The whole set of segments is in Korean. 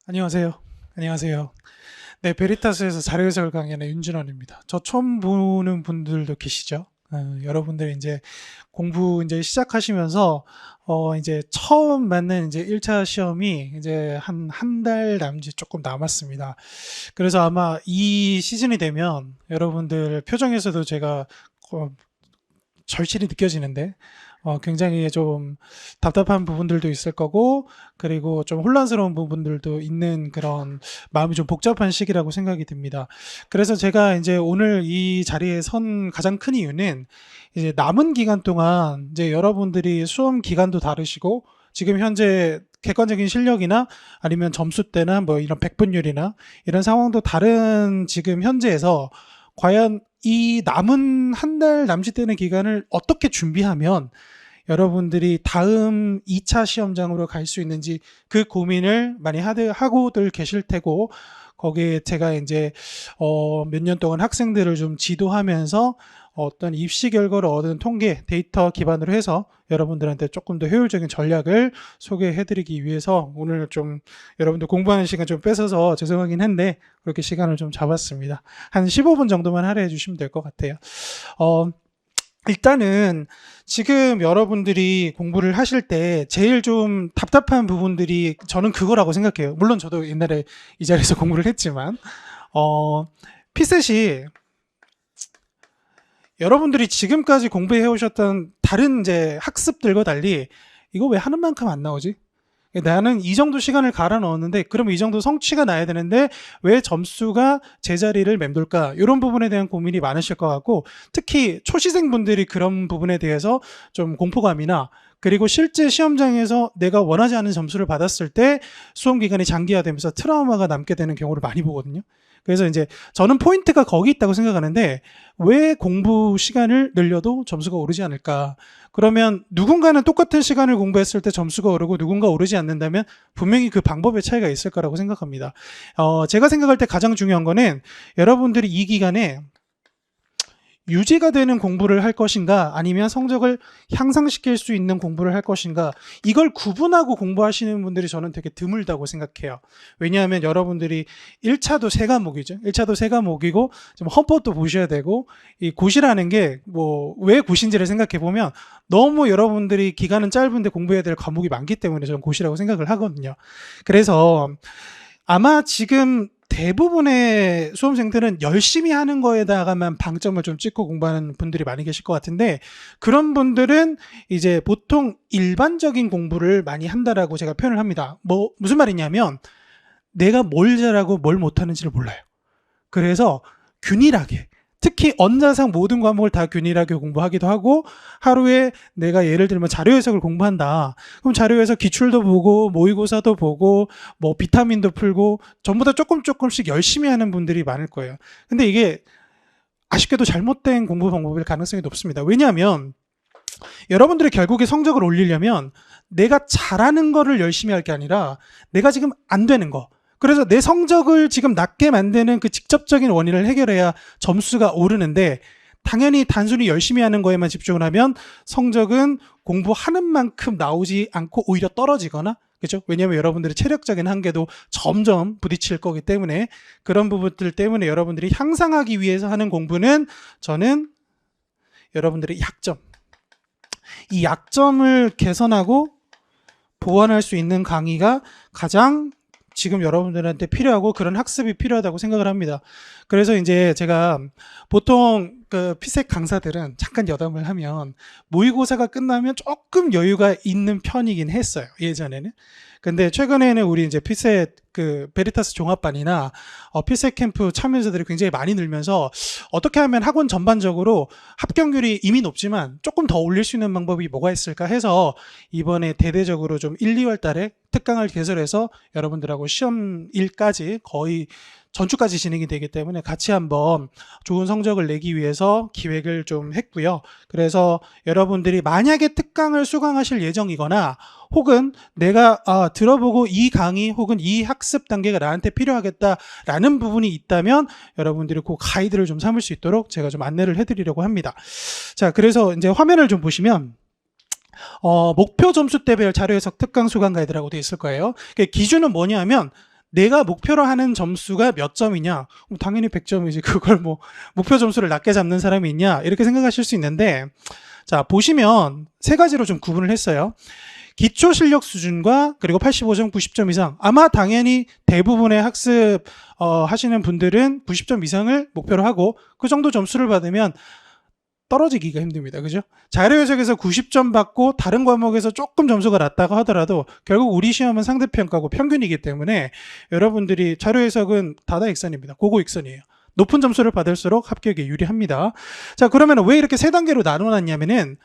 안녕하세요. 안녕하세요. 네, 베리타스에서 자료해설 강연의 윤진원입니다. 저 처음 보는 분들도 계시죠? 여러분들 이제 공부 이제 시작하시면서 이제 처음 맞는 이제 1차 시험이 이제 한 달 남짓 조금 남았습니다. 그래서 아마 이 시즌이 되면 여러분들 표정에서도 제가 어, 절실히 느껴지는데 굉장히 좀 답답한 부분들도 있을 거고 그리고 좀 혼란스러운 부분들도 있는 그런 마음이 좀 복잡한 시기라고 생각이 듭니다. 그래서 제가 이제 오늘 이 자리에 선 가장 큰 이유는 이제 남은 기간 동안 이제 여러분들이 수험 기간도 다르시고 지금 현재 객관적인 실력이나 아니면 점수대나 뭐 이런 백분율이나 이런 상황도 다른 지금 현재에서 과연 이 남은 한 달 남짓 되는 기간을 어떻게 준비하면 여러분들이 다음 2차 시험장으로 갈 수 있는지 그 고민을 많이 하고들 계실 테고 거기에 제가 이제 몇 년 동안 학생들을 좀 지도하면서 어떤 입시 결과를 얻은 통계 데이터 기반으로 해서 여러분들한테 조금 더 효율적인 전략을 소개해드리기 위해서 오늘 좀 여러분들 공부하는 시간 좀 뺏어서 죄송하긴 한데 그렇게 시간을 좀 잡았습니다. 한 15분 정도만 할애해 주시면 될 것 같아요. 어, 일단은 지금 여러분들이 공부를 하실 때 제일 좀 답답한 부분들이 저는 그거라고 생각해요. 물론 저도 옛날에 이 자리에서 공부를 했지만, 피셋이 여러분들이 지금까지 공부해 오셨던 다른 이제 학습들과 달리 이거 왜 하는 만큼 안 나오지? 나는 이 정도 시간을 갈아 넣었는데 그러면 이 정도 성취가 나야 되는데 왜 점수가 제자리를 맴돌까? 이런 부분에 대한 고민이 많으실 것 같고 특히 초시생분들이 그런 부분에 대해서 좀 공포감이나 그리고 실제 시험장에서 내가 원하지 않는 점수를 받았을 때 수험 기간이 장기화되면서 트라우마가 남게 되는 경우를 많이 보거든요. 그래서 이제 저는 포인트가 거기 있다고 생각하는데 왜 공부 시간을 늘려도 점수가 오르지 않을까? 그러면 누군가는 똑같은 시간을 공부했을 때 점수가 오르고 누군가 오르지 않는다면 분명히 그 방법의 차이가 있을 거라고 생각합니다. 제가 생각할 때 가장 중요한 거는 여러분들이 이 기간에 유지가 되는 공부를 할 것인가 아니면 성적을 향상시킬 수 있는 공부를 할 것인가 이걸 구분하고 공부하시는 분들이 저는 되게 드물다고 생각해요. 왜냐하면 여러분들이 1차도 세 과목이죠. 1차도 세 과목이고 좀 헌법도 보셔야 되고 이 고시라는 게 뭐 왜 고시인지를 생각해 보면 너무 여러분들이 기간은 짧은데 공부해야 될 과목이 많기 때문에 저는 고시라고 생각을 하거든요. 그래서 아마 지금 대부분의 수험생들은 열심히 하는 거에다가만 방점을 좀 찍고 공부하는 분들이 많이 계실 것 같은데 그런 분들은 이제 보통 일반적인 공부를 많이 한다라고 제가 표현을 합니다. 뭐 무슨 말이냐면 내가 뭘 잘하고 뭘 못하는지를 몰라요. 그래서 균일하게 특히 언자상 모든 과목을 다 균일하게 공부하기도 하고 하루에 내가 예를 들면 자료해석을 공부한다. 그럼 자료해석 기출도 보고 모의고사도 보고 뭐 비타민도 풀고 전부 다 조금씩 열심히 하는 분들이 많을 거예요. 근데 이게 아쉽게도 잘못된 공부 방법일 가능성이 높습니다. 왜냐하면 여러분들이 결국에 성적을 올리려면 내가 잘하는 거를 열심히 할 게 아니라 내가 지금 안 되는 거 그래서 내 성적을 지금 낮게 만드는 그 직접적인 원인을 해결해야 점수가 오르는데 당연히 단순히 열심히 하는 거에만 집중을 하면 성적은 공부하는 만큼 나오지 않고 오히려 떨어지거나 그렇죠? 왜냐하면 여러분들의 체력적인 한계도 점점 부딪힐 거기 때문에 그런 부분들 때문에 여러분들이 향상하기 위해서 하는 공부는 저는 여러분들의 약점 이 약점을 개선하고 보완할 수 있는 강의가 가장 지금 여러분들한테 필요하고 그런 학습이 필요하다고 생각을 합니다. 그래서 이제 제가 보통 그 피색 강사들은 잠깐 여담을 하면 모의고사가 끝나면 조금 여유가 있는 편이긴 했어요. 예전에는. 근데 최근에는 우리 이제 피셋 그 베리타스 종합반이나 피셋 캠프 참여자들이 굉장히 많이 늘면서 어떻게 하면 학원 전반적으로 합격률이 이미 높지만 조금 더 올릴 수 있는 방법이 뭐가 있을까 해서 이번에 대대적으로 좀 1, 2월 달에 특강을 개설해서 여러분들하고 시험일까지 거의 전주까지 진행이 되기 때문에 같이 한번 좋은 성적을 내기 위해서 기획을 좀 했고요. 그래서 여러분들이 만약에 특강을 수강하실 예정이거나 혹은 내가 들어보고 이 강의 혹은 이 학습 단계가 나한테 필요하겠다라는 부분이 있다면 여러분들이 그 가이드를 좀 삼을 수 있도록 제가 좀 안내를 해드리려고 합니다. 자, 그래서 이제 화면을 좀 보시면 목표 점수대별 자료해석 특강 수강 가이드라고 되어 있을 거예요. 기준은 뭐냐 하면 내가 목표로 하는 점수가 몇 점이냐? 당연히 100점이지. 그걸 뭐 목표 점수를 낮게 잡는 사람이 있냐? 이렇게 생각하실 수 있는데, 자, 보시면 세 가지로 좀 구분을 했어요. 기초 실력 수준과 그리고 85점, 90점 이상. 아마 당연히 대부분의 학습 하시는 분들은 90점 이상을 목표로 하고 그 정도 점수를 받으면 떨어지기가 힘듭니다. 그죠? 자료해석에서 90점 받고 다른 과목에서 조금 점수가 낮다고 하더라도 결국 우리 시험은 상대평가고 평균이기 때문에 여러분들이 자료해석은 다다익선입니다. 고고익선이에요. 높은 점수를 받을수록 합격에 유리합니다. 자, 그러면 왜 이렇게 세 단계로 나눠놨냐면은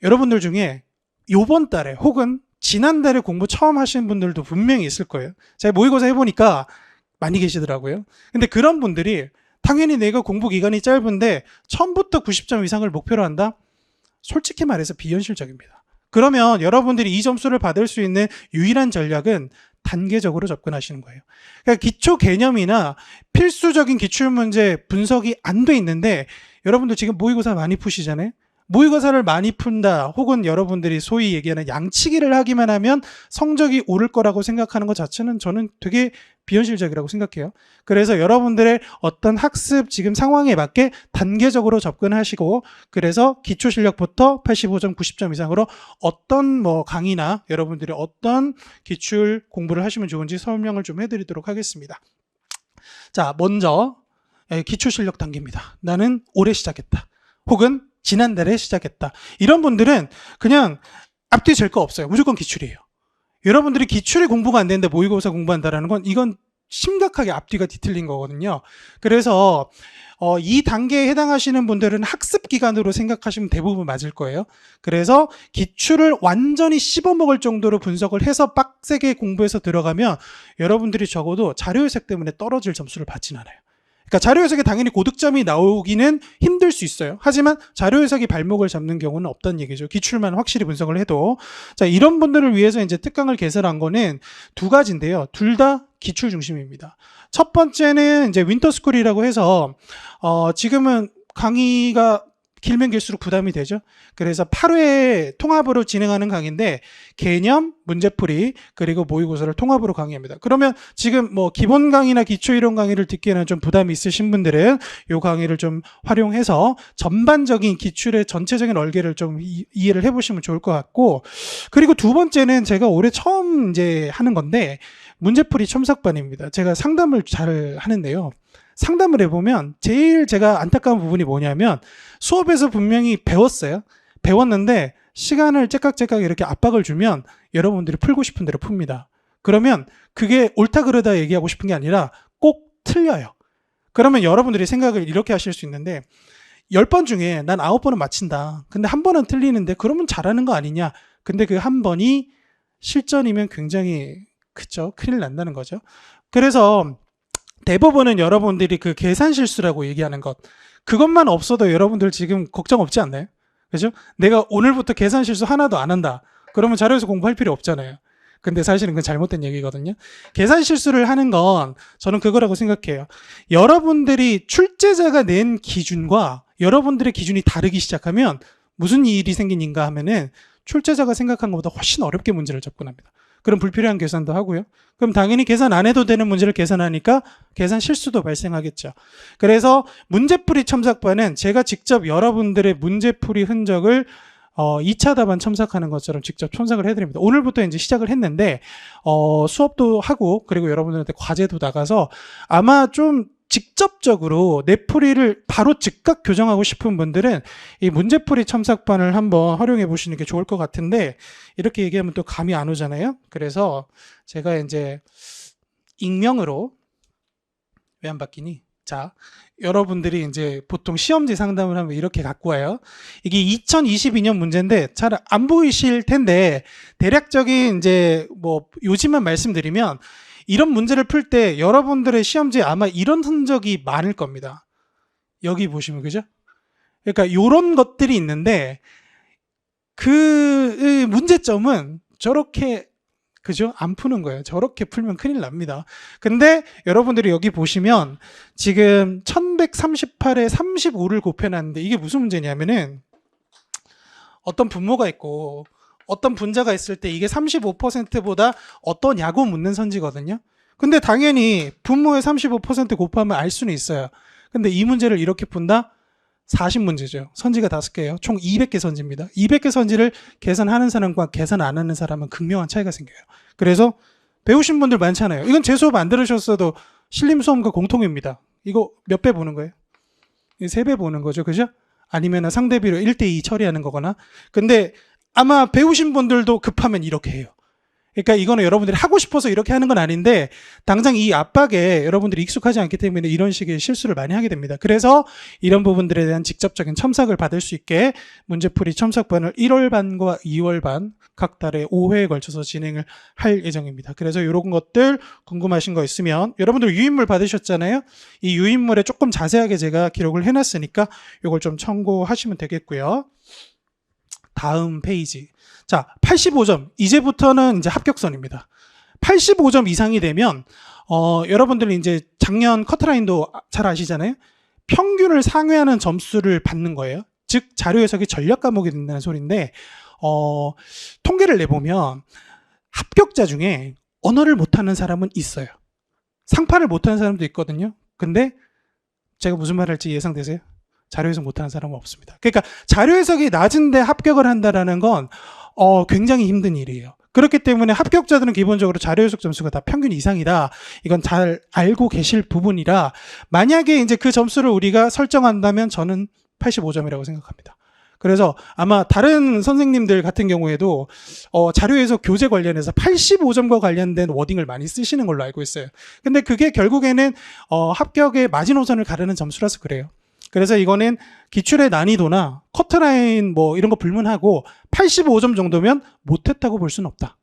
여러분들 중에 요번 달에 혹은 지난달에 공부 처음 하신 분들도 분명히 있을 거예요. 제가 모의고사 해보니까 많이 계시더라고요. 근데 그런 분들이 당연히 내가 공부 기간이 짧은데 처음부터 90점 이상을 목표로 한다? 솔직히 말해서 비현실적입니다. 그러면 여러분들이 이 점수를 받을 수 있는 유일한 전략은 단계적으로 접근하시는 거예요. 그러니까 기초 개념이나 필수적인 기출문제 분석이 안 돼 있는데 여러분들 지금 모의고사 많이 푸시잖아요. 모의고사를 많이 푼다 혹은 여러분들이 소위 얘기하는 양치기를 하기만 하면 성적이 오를 거라고 생각하는 것 자체는 저는 되게 비현실적이라고 생각해요. 그래서 여러분들의 어떤 학습 지금 상황에 맞게 단계적으로 접근하시고 그래서 기초 실력부터 85점, 90점 이상으로 어떤 뭐 강의나 여러분들이 어떤 기출 공부를 하시면 좋은지 설명을 좀 해드리도록 하겠습니다. 자, 먼저 기초 실력 단계입니다. 나는 올해 시작했다. 혹은 지난달에 시작했다. 이런 분들은 그냥 앞뒤 잴 거 없어요. 무조건 기출이에요. 여러분들이 기출이 공부가 안 되는데 모의고사 공부한다라는 건 이건 심각하게 앞뒤가 뒤틀린 거거든요. 그래서 이 단계에 해당하시는 분들은 학습 기간으로 생각하시면 대부분 맞을 거예요. 그래서 기출을 완전히 씹어먹을 정도로 분석을 해서 빡세게 공부해서 들어가면 여러분들이 적어도 자료해석 때문에 떨어질 점수를 받진 않아요. 그러니까 자료해석에 당연히 고득점이 나오기는 힘들 수 있어요. 하지만 자료해석이 발목을 잡는 경우는 없다는 얘기죠. 기출만 확실히 분석을 해도. 자, 이런 분들을 위해서 이제 특강을 개설한 거는 두 가지인데요. 둘 다 기출 중심입니다. 첫 번째는 이제 윈터스쿨이라고 해서 지금은 강의가 길면 길수록 부담이 되죠. 그래서 8회 통합으로 진행하는 강의인데 개념, 문제풀이, 그리고 모의고사를 통합으로 강의합니다. 그러면 지금 뭐 기본 강의나 기초 이론 강의를 듣기에는 좀 부담이 있으신 분들은 이 강의를 좀 활용해서 전반적인 기출의 전체적인 얼개를 좀 이해를 해보시면 좋을 것 같고, 그리고 두 번째는 제가 올해 처음 이제 하는 건데 문제풀이 첨삭반입니다. 제가 상담을 잘 하는데요. 상담을 해보면 제일 제가 안타까운 부분이 뭐냐면 수업에서 분명히 배웠어요. 배웠는데 시간을 째깍째깍 이렇게 압박을 주면 여러분들이 풀고 싶은 대로 풉니다. 그러면 그게 옳다 그르다 얘기하고 싶은 게 아니라 꼭 틀려요. 그러면 여러분들이 생각을 이렇게 하실 수 있는데 10번 중에 난 9번은 맞힌다. 근데 한 번은 틀리는데 그러면 잘하는 거 아니냐. 근데 그 한 번이 실전이면 굉장히 그쵸? 큰일 난다는 거죠. 그래서 대부분은 여러분들이 그 계산 실수라고 얘기하는 것, 그것만 없어도 여러분들 지금 걱정 없지 않나요? 그죠? 내가 오늘부터 계산 실수 하나도 안 한다. 그러면 자료에서 공부할 필요 없잖아요. 근데 사실은 그건 잘못된 얘기거든요. 계산 실수를 하는 건 저는 그거라고 생각해요. 여러분들이 출제자가 낸 기준과 여러분들의 기준이 다르기 시작하면 무슨 일이 생기는가 하면은 출제자가 생각한 것보다 훨씬 어렵게 문제를 접근합니다. 그럼 불필요한 계산도 하고요. 그럼 당연히 계산 안 해도 되는 문제를 계산하니까 계산 실수도 발생하겠죠. 그래서 문제풀이 첨삭반은 제가 직접 여러분들의 문제풀이 흔적을 2차 답안 첨삭하는 것처럼 직접 첨삭을 해드립니다. 오늘부터 이제 시작을 했는데 수업도 하고 그리고 여러분들한테 과제도 나가서 아마 좀 직접적으로 내풀이를 바로 즉각 교정하고 싶은 분들은 이 문제풀이 첨삭반을 한번 활용해 보시는 게 좋을 것 같은데 이렇게 얘기하면 또 감이 안 오잖아요. 그래서 제가 이제 익명으로 왜 안 바뀌니? 자, 여러분들이 이제 보통 시험지 상담을 하면 이렇게 갖고 와요. 이게 2022년 문제인데 잘 안 보이실 텐데 대략적인 이제 뭐 요지만 말씀드리면 이런 문제를 풀 때 여러분들의 시험지에 아마 이런 흔적이 많을 겁니다. 여기 보시면 그죠? 그러니까 이런 것들이 있는데 그 문제점은 저렇게 그죠? 안 푸는 거예요. 저렇게 풀면 큰일 납니다. 근데 여러분들이 여기 보시면 지금 1138에 35를 곱해놨는데 이게 무슨 문제냐면은 어떤 분모가 있고 어떤 분자가 있을 때 이게 35%보다 어떠냐고 묻는 선지거든요. 근데 당연히 분모의 35% 곱하면 알 수는 있어요. 근데 이 문제를 이렇게 푼다? 40문제죠. 선지가 5개예요. 총 200개 선지입니다. 200개 선지를 계산하는 사람과 계산 안 하는 사람은 극명한 차이가 생겨요. 그래서 배우신 분들 많잖아요. 이건 제 수업 안 들으셨어도 신림수험과 공통입니다. 이거 몇 배 보는 거예요? 3배 보는 거죠. 그죠? 아니면 상대비로 1대2 처리하는 거거나. 근데 아마 배우신 분들도 급하면 이렇게 해요. 그러니까 이거는 여러분들이 하고 싶어서 이렇게 하는 건 아닌데 당장 이 압박에 여러분들이 익숙하지 않기 때문에 이런 식의 실수를 많이 하게 됩니다. 그래서 이런 부분들에 대한 직접적인 첨삭을 받을 수 있게 문제풀이 첨삭반을 1월반과 2월반 각 달에 5회에 걸쳐서 진행을 할 예정입니다. 그래서 이런 것들 궁금하신 거 있으면 여러분들 유인물 받으셨잖아요. 이 유인물에 조금 자세하게 제가 기록을 해놨으니까 이걸 좀 참고하시면 되겠고요. 다음 페이지. 자, 85점. 이제부터는 이제 합격선입니다. 85점 이상이 되면, 여러분들은 이제 작년 커트라인도 잘 아시잖아요? 평균을 상회하는 점수를 받는 거예요. 즉, 자료 해석이 전략 과목이 된다는 소리인데, 통계를 내보면 합격자 중에 언어를 못하는 사람은 있어요. 상판을 못하는 사람도 있거든요. 근데 제가 무슨 말 할지 예상되세요? 자료 해석 못하는 사람은 없습니다. 그러니까 자료 해석이 낮은데 합격을 한다라는 건 굉장히 힘든 일이에요. 그렇기 때문에 합격자들은 기본적으로 자료 해석 점수가 다 평균 이상이다. 이건 잘 알고 계실 부분이라 만약에 이제 그 점수를 우리가 설정한다면 저는 85점이라고 생각합니다. 그래서 아마 다른 선생님들 같은 경우에도 자료 해석 교재 관련해서 85점과 관련된 워딩을 많이 쓰시는 걸로 알고 있어요. 근데 그게 결국에는 합격의 마지노선을 가르는 점수라서 그래요. 그래서 이거는 기출의 난이도나 커트라인 뭐 이런 거 불문하고 85점 정도면 못했다고 볼 수는 없다.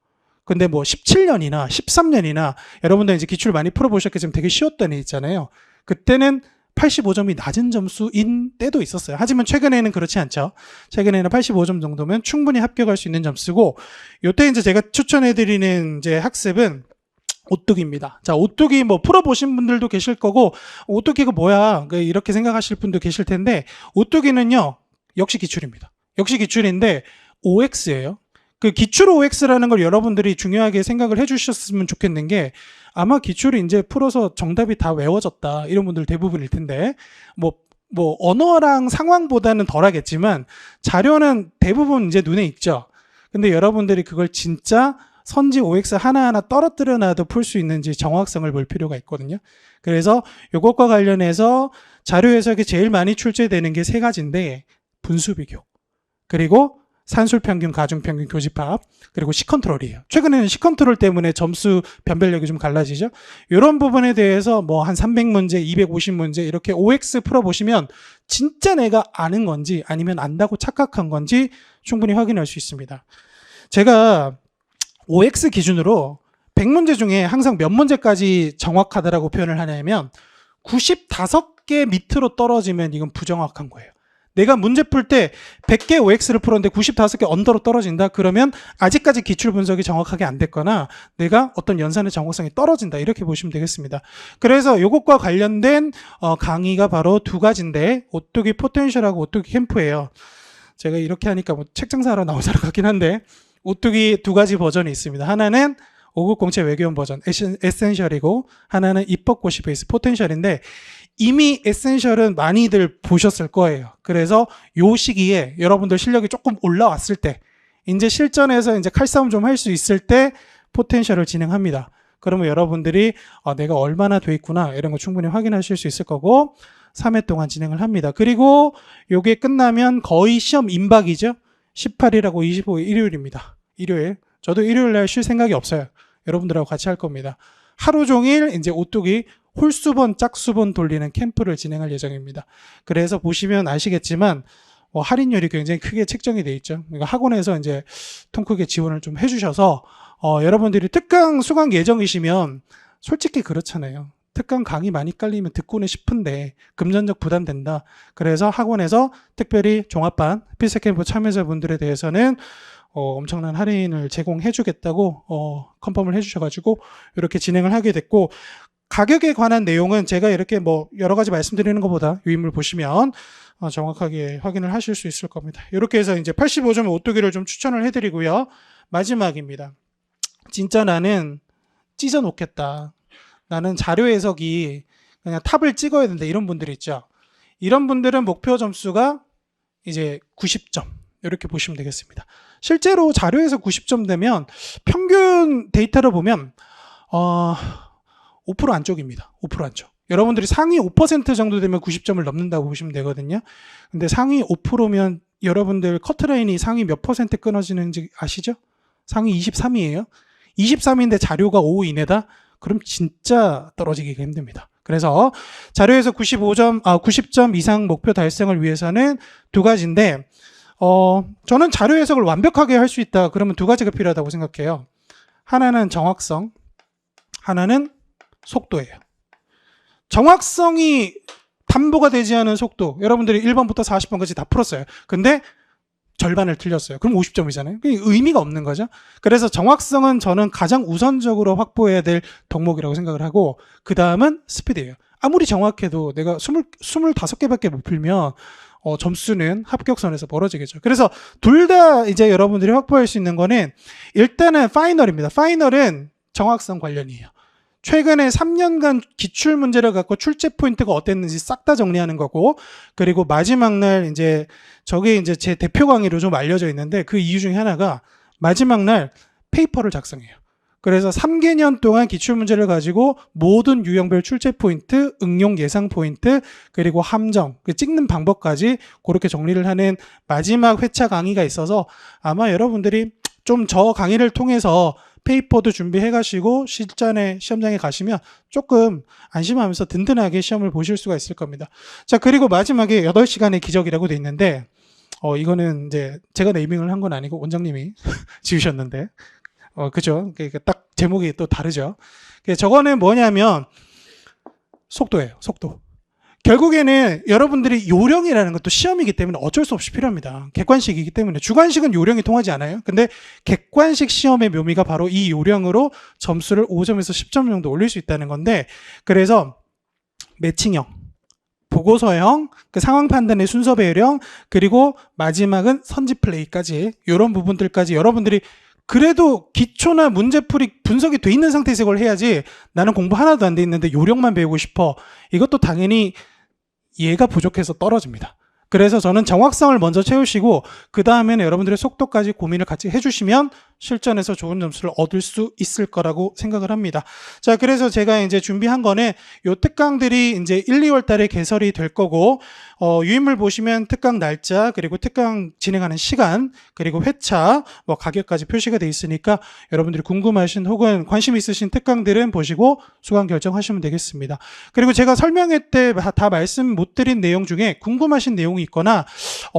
근데 뭐 17년이나 13년이나 여러분들 이제 기출 많이 풀어보셨겠지만 되게 쉬웠던 애 있잖아요. 그때는 85점이 낮은 점수인 때도 있었어요. 하지만 최근에는 그렇지 않죠. 최근에는 85점 정도면 충분히 합격할 수 있는 점수고, 요때 이제 제가 추천해드리는 이제 학습은 오뚜기입니다. 자, 오뚜기 뭐 풀어보신 분들도 계실 거고, 오뚜기가 뭐야? 이렇게 생각하실 분도 계실 텐데, 오뚜기는요, 역시 기출입니다. 역시 기출인데, OX예요. 그 기출 OX라는 걸 여러분들이 중요하게 생각을 해주셨으면 좋겠는 게, 아마 기출이 이제 풀어서 정답이 다 외워졌다. 이런 분들 대부분일 텐데, 뭐, 언어랑 상황보다는 덜 하겠지만, 자료는 대부분 이제 눈에 익죠. 근데 여러분들이 그걸 진짜 선지 OX 하나하나 떨어뜨려 놔도 풀 수 있는지 정확성을 볼 필요가 있거든요. 그래서 이것과 관련해서 자료 해석이 제일 많이 출제되는 게 3가지인데 분수비교, 그리고 산술평균, 가중평균, 교집합, 그리고 시컨트롤이에요. 최근에는 시컨트롤 때문에 점수 변별력이 좀 갈라지죠. 이런 부분에 대해서 뭐 한 300문제, 250문제 이렇게 OX 풀어보시면 진짜 내가 아는 건지 아니면 안다고 착각한 건지 충분히 확인할 수 있습니다. 제가 OX 기준으로 100문제 중에 항상 몇 문제까지 정확하다라고 표현을 하냐면 95개 밑으로 떨어지면 이건 부정확한 거예요. 내가 문제 풀 때 100개 OX를 풀었는데 95개 언더로 떨어진다? 그러면 아직까지 기출 분석이 정확하게 안 됐거나 내가 어떤 연산의 정확성이 떨어진다. 이렇게 보시면 되겠습니다. 그래서 이것과 관련된 강의가 바로 2가지인데 오뚜기 포텐셜하고 오뚜기 캠프예요. 제가 이렇게 하니까 뭐 책장 사러 나온 사람 같긴 한데 오뚜기 2가지 버전이 있습니다. 하나는 5급 공채 외교원 버전 에센셜이고 하나는 입법고시 베이스 포텐셜인데 이미 에센셜은 많이들 보셨을 거예요. 그래서 요 시기에 여러분들 실력이 조금 올라왔을 때 이제 실전에서 이제 칼싸움 좀 할 수 있을 때 포텐셜을 진행합니다. 그러면 여러분들이 내가 얼마나 돼 있구나 이런 거 충분히 확인하실 수 있을 거고 3회 동안 진행을 합니다. 그리고 요게 끝나면 거의 시험 임박이죠. 18일하고 25일 일요일입니다. 일요일. 저도 일요일 날 쉴 생각이 없어요. 여러분들하고 같이 할 겁니다. 하루 종일 이제 오뚜기 홀수번, 짝수번 돌리는 캠프를 진행할 예정입니다. 그래서 보시면 아시겠지만 할인율이 굉장히 크게 책정이 돼 있죠. 그러니까 학원에서 이제 통 크게 지원을 좀 해주셔서 여러분들이 특강 수강 예정이시면 솔직히 그렇잖아요. 특강 강의 많이 깔리면 듣고는 싶은데 금전적 부담된다. 그래서 학원에서 특별히 종합반 필수 캠프 참여자분들에 대해서는 엄청난 할인을 제공해 주겠다고 컨펌을 해 주셔가지고 이렇게 진행을 하게 됐고, 가격에 관한 내용은 제가 이렇게 뭐 여러 가지 말씀드리는 것보다 유인물 보시면 정확하게 확인을 하실 수 있을 겁니다. 이렇게 해서 이제 85점 오뚜기를 좀 추천을 해드리고요. 마지막입니다. 진짜 나는 찢어 놓겠다. 나는 자료 해석이 그냥 탑을 찍어야 된다 이런 분들이 있죠. 이런 분들은 목표 점수가 이제 90점 이렇게 보시면 되겠습니다. 실제로 자료에서 90점 되면 평균 데이터를 보면 5% 안쪽입니다. 5% 안쪽. 여러분들이 상위 5% 정도 되면 90점을 넘는다고 보시면 되거든요. 근데 상위 5%면 여러분들 커트라인이 상위 몇 퍼센트 끊어지는지 아시죠? 상위 23이에요. 23인데 자료가 5 이내다? 그럼 진짜 떨어지기가 힘듭니다. 그래서 자료에서 90점 이상 목표 달성을 위해서는 두 가지인데, 저는 자료 해석을 완벽하게 할 수 있다. 그러면 두 가지가 필요하다고 생각해요. 하나는 정확성, 하나는 속도예요. 정확성이 담보가 되지 않은 속도. 여러분들이 1번부터 40번까지 다 풀었어요. 근데 절반을 틀렸어요. 그럼 50점이잖아요. 의미가 없는 거죠. 그래서 정확성은 저는 가장 우선적으로 확보해야 될 덕목이라고 생각을 하고, 그 다음은 스피드예요. 아무리 정확해도 내가 25개밖에 못 풀면 점수는 합격선에서 멀어지겠죠. 그래서 둘 다 이제 여러분들이 확보할 수 있는 거는 일단은 파이널입니다. 파이널은 정확성 관련이에요. 최근에 3년간 기출 문제를 갖고 출제 포인트가 어땠는지 싹 다 정리하는 거고, 그리고 마지막 날 이제 저게 이제 제 대표 강의로 좀 알려져 있는데 그 이유 중에 하나가 마지막 날 페이퍼를 작성해요. 그래서 3개년 동안 기출 문제를 가지고 모든 유형별 출제 포인트, 응용 예상 포인트, 그리고 함정, 찍는 방법까지 그렇게 정리를 하는 마지막 회차 강의가 있어서 아마 여러분들이 좀 저 강의를 통해서 페이퍼도 준비해 가시고 실전에 시험장에 가시면 조금 안심하면서 든든하게 시험을 보실 수가 있을 겁니다. 자, 그리고 마지막에 8시간의 기적이라고 돼 있는데, 이거는 이제 제가 네이밍을 한 건 아니고 원장님이 지으셨는데, 그죠? 딱 제목이 또 다르죠. 저거는 뭐냐면 속도예요, 속도. 결국에는 여러분들이 요령이라는 것도 시험이기 때문에 어쩔 수 없이 필요합니다. 객관식이기 때문에. 주관식은 요령이 통하지 않아요. 근데 객관식 시험의 묘미가 바로 이 요령으로 점수를 5점에서 10점 정도 올릴 수 있다는 건데, 그래서 매칭형, 보고서형, 그 상황 판단의 순서 배열형, 그리고 마지막은 선지 플레이까지, 이런 부분들까지 여러분들이 그래도 기초나 문제풀이 분석이 돼 있는 상태에서 이걸 해야지, 나는 공부 하나도 안 돼 있는데 요령만 배우고 싶어, 이것도 당연히 얘가 부족해서 떨어집니다. 그래서 저는 정확성을 먼저 채우시고 그 다음에는 여러분들의 속도까지 고민을 같이 해주시면 실전에서 좋은 점수를 얻을 수 있을 거라고 생각을 합니다. 자, 그래서 제가 이제 준비한 거는 요 특강들이 이제 1, 2월 달에 개설이 될 거고, 유인물 보시면 특강 날짜, 그리고 특강 진행하는 시간, 그리고 회차, 뭐 가격까지 표시가 돼 있으니까 여러분들이 궁금하신 혹은 관심 있으신 특강들은 보시고 수강 결정하시면 되겠습니다. 그리고 제가 설명회 때 다 말씀 못 드린 내용 중에 궁금하신 내용이 있거나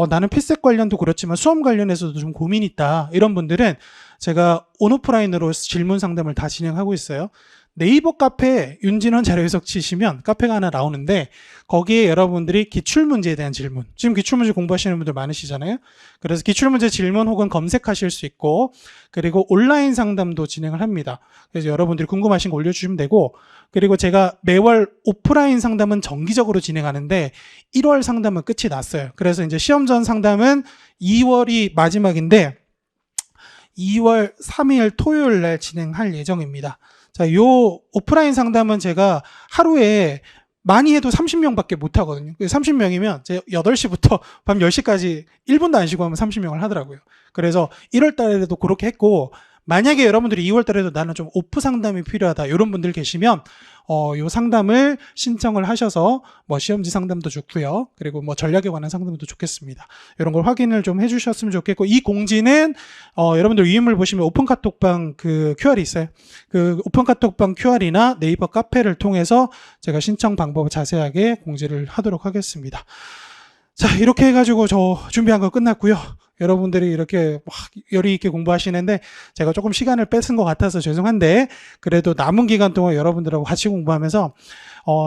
나는 피셋 관련도 그렇지만 수험 관련해서도 좀 고민이 있다, 이런 분들은 제가 온오프라인으로 질문 상담을 다 진행하고 있어요. 네이버 카페 윤진원 자료 해석 치시면 카페가 하나 나오는데 거기에 여러분들이 기출문제에 대한 질문, 지금 기출문제 공부하시는 분들 많으시잖아요. 그래서 기출문제 질문 혹은 검색하실 수 있고, 그리고 온라인 상담도 진행을 합니다. 그래서 여러분들이 궁금하신 거 올려주시면 되고, 그리고 제가 매월 오프라인 상담은 정기적으로 진행하는데 1월 상담은 끝이 났어요. 그래서 이제 시험 전 상담은 2월이 마지막인데 2월 3일 토요일 날 진행할 예정입니다. 자, 요 오프라인 상담은 제가 하루에 많이 해도 30명밖에 못 하거든요. 30명이면 제가 8시부터 밤 10시까지 1분도 안 쉬고 하면 30명을 하더라고요. 그래서 1월 달에도 그렇게 했고, 만약에 여러분들이 2월 달에도 나는 좀 오프 상담이 필요하다, 이런 분들 계시면 요 상담을 신청을 하셔서 뭐 시험지 상담도 좋고요. 그리고 뭐 전략에 관한 상담도 좋겠습니다. 이런 걸 확인을 좀 해주셨으면 좋겠고, 이 공지는 여러분들 위임을 보시면 오픈 카톡방 그 QR이 있어요. 그 오픈 카톡방 QR이나 네이버 카페를 통해서 제가 신청 방법을 자세하게 공지를 하도록 하겠습니다. 자, 이렇게 해가지고 저 준비한 거 끝났고요. 여러분들이 이렇게 막 열의 있게 공부하시는데 제가 조금 시간을 뺏은 것 같아서 죄송한데, 그래도 남은 기간 동안 여러분들하고 같이 공부하면서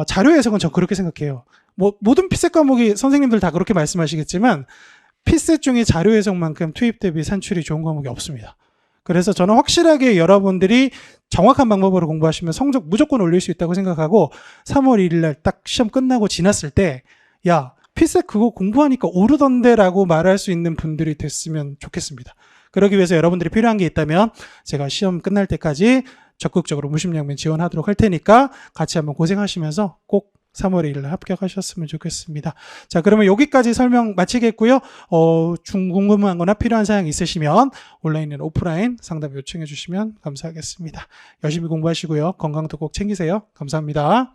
자료 해석은 전 그렇게 생각해요. 뭐 모든 피셋 과목이 선생님들 다 그렇게 말씀하시겠지만 피셋 중에 자료 해석만큼 투입 대비 산출이 좋은 과목이 없습니다. 그래서 저는 확실하게 여러분들이 정확한 방법으로 공부하시면 성적 무조건 올릴 수 있다고 생각하고, 3월 1일 날 딱 시험 끝나고 지났을 때 야, 피셋 그거 공부하니까 오르던데 라고 말할 수 있는 분들이 됐으면 좋겠습니다. 그러기 위해서 여러분들이 필요한 게 있다면 제가 시험 끝날 때까지 적극적으로 무심양면 지원하도록 할 테니까 같이 한번 고생하시면서 꼭 3월 1일 합격하셨으면 좋겠습니다. 자, 그러면 여기까지 설명 마치겠고요. 궁금한 거나 필요한 사항 있으시면 온라인이나 오프라인 상담 요청해 주시면 감사하겠습니다. 열심히 공부하시고요. 건강도 꼭 챙기세요. 감사합니다.